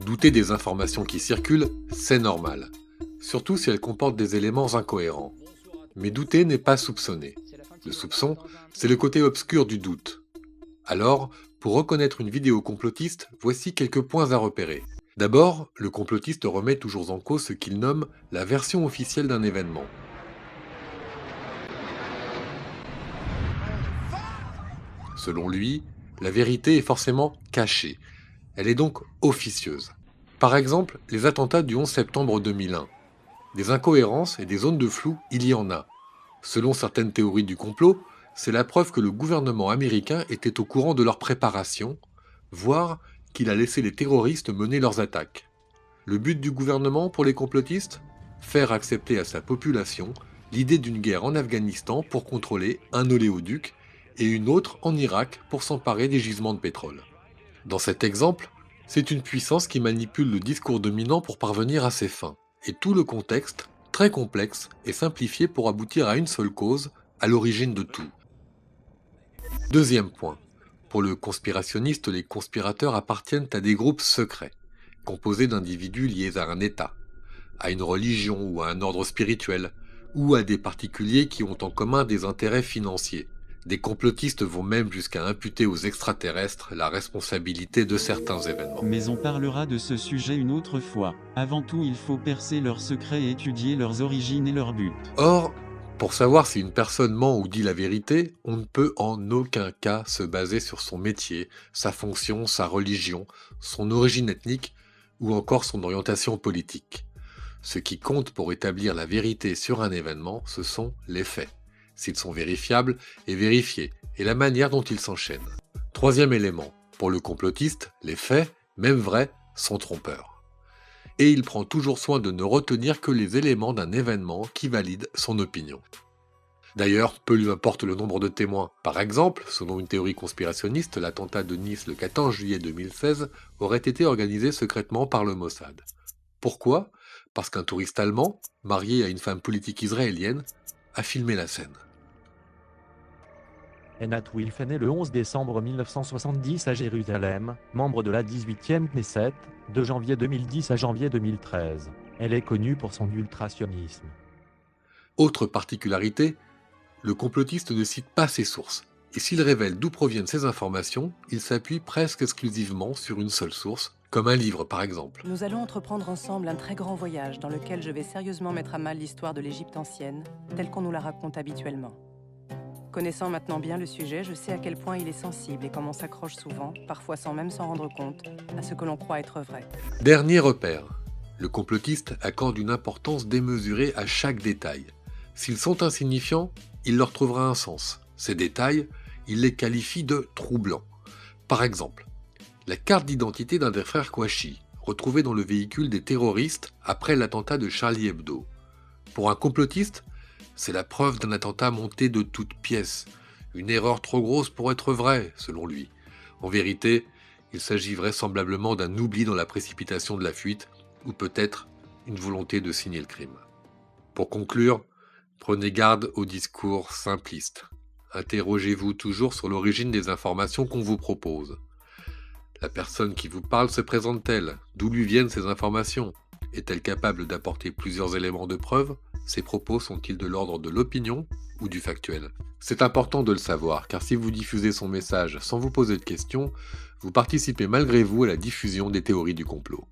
Douter des informations qui circulent, c'est normal, surtout si elles comportent des éléments incohérents. Mais douter n'est pas soupçonner. Le soupçon, c'est le côté obscur du doute. Alors, pour reconnaître une vidéo complotiste, voici quelques points à repérer. D'abord, le complotiste remet toujours en cause ce qu'il nomme la version officielle d'un événement. Selon lui, la vérité est forcément cachée. Elle est donc officieuse. Par exemple, les attentats du 11 septembre 2001. Des incohérences et des zones de flou, il y en a. Selon certaines théories du complot, c'est la preuve que le gouvernement américain était au courant de leur préparation, voire qu'il a laissé les terroristes mener leurs attaques. Le but du gouvernement pour les complotistes ? Faire accepter à sa population l'idée d'une guerre en Afghanistan pour contrôler un oléoduc et une autre en Irak pour s'emparer des gisements de pétrole. Dans cet exemple, c'est une puissance qui manipule le discours dominant pour parvenir à ses fins, et tout le contexte, très complexe, est simplifié pour aboutir à une seule cause, à l'origine de tout. Deuxième point. Pour le conspirationniste, les conspirateurs appartiennent à des groupes secrets, composés d'individus liés à un État, à une religion ou à un ordre spirituel, ou à des particuliers qui ont en commun des intérêts financiers. Des complotistes vont même jusqu'à imputer aux extraterrestres la responsabilité de certains événements. Mais on parlera de ce sujet une autre fois. Avant tout, il faut percer leurs secrets et étudier leurs origines et leurs buts. Or, pour savoir si une personne ment ou dit la vérité, on ne peut en aucun cas se baser sur son métier, sa fonction, sa religion, son origine ethnique ou encore son orientation politique. Ce qui compte pour établir la vérité sur un événement, ce sont les faits, s'ils sont vérifiables et vérifiés, et la manière dont ils s'enchaînent. Troisième élément, pour le complotiste, les faits, même vrais, sont trompeurs. Et il prend toujours soin de ne retenir que les éléments d'un événement qui valident son opinion. D'ailleurs, peu lui importe le nombre de témoins. Par exemple, selon une théorie conspirationniste, l'attentat de Nice le 14 juillet 2016 aurait été organisé secrètement par le Mossad. Pourquoi ? Parce qu'un touriste allemand, marié à une femme politique israélienne, a filmé la scène. Einat Wilf est né le 11 décembre 1970 à Jérusalem, membre de la 18e Knesset, de janvier 2010 à janvier 2013. Elle est connue pour son ultrasionisme. Autre particularité, le complotiste ne cite pas ses sources, et s'il révèle d'où proviennent ces informations, il s'appuie presque exclusivement sur une seule source, comme un livre par exemple. Nous allons entreprendre ensemble un très grand voyage dans lequel je vais sérieusement mettre à mal l'histoire de l'Égypte ancienne, telle qu'on nous la raconte habituellement. Connaissant maintenant bien le sujet, je sais à quel point il est sensible et comment on s'accroche souvent, parfois sans même s'en rendre compte, à ce que l'on croit être vrai. Dernier repère, le complotiste accorde une importance démesurée à chaque détail. S'ils sont insignifiants, il leur trouvera un sens. Ces détails, il les qualifie de troublants. Par exemple, la carte d'identité d'un des frères Kouachi, retrouvée dans le véhicule des terroristes après l'attentat de Charlie Hebdo. Pour un complotiste, c'est la preuve d'un attentat monté de toutes pièces, une erreur trop grosse pour être vraie, selon lui. En vérité, il s'agit vraisemblablement d'un oubli dans la précipitation de la fuite, ou peut-être une volonté de signer le crime. Pour conclure, prenez garde au discours simpliste. Interrogez-vous toujours sur l'origine des informations qu'on vous propose. La personne qui vous parle se présente-t-elle ? D'où lui viennent ces informations ? Est-elle capable d'apporter plusieurs éléments de preuve ? Ses propos sont-ils de l'ordre de l'opinion ou du factuel ? C'est important de le savoir, car si vous diffusez son message sans vous poser de questions, vous participez malgré vous à la diffusion des théories du complot.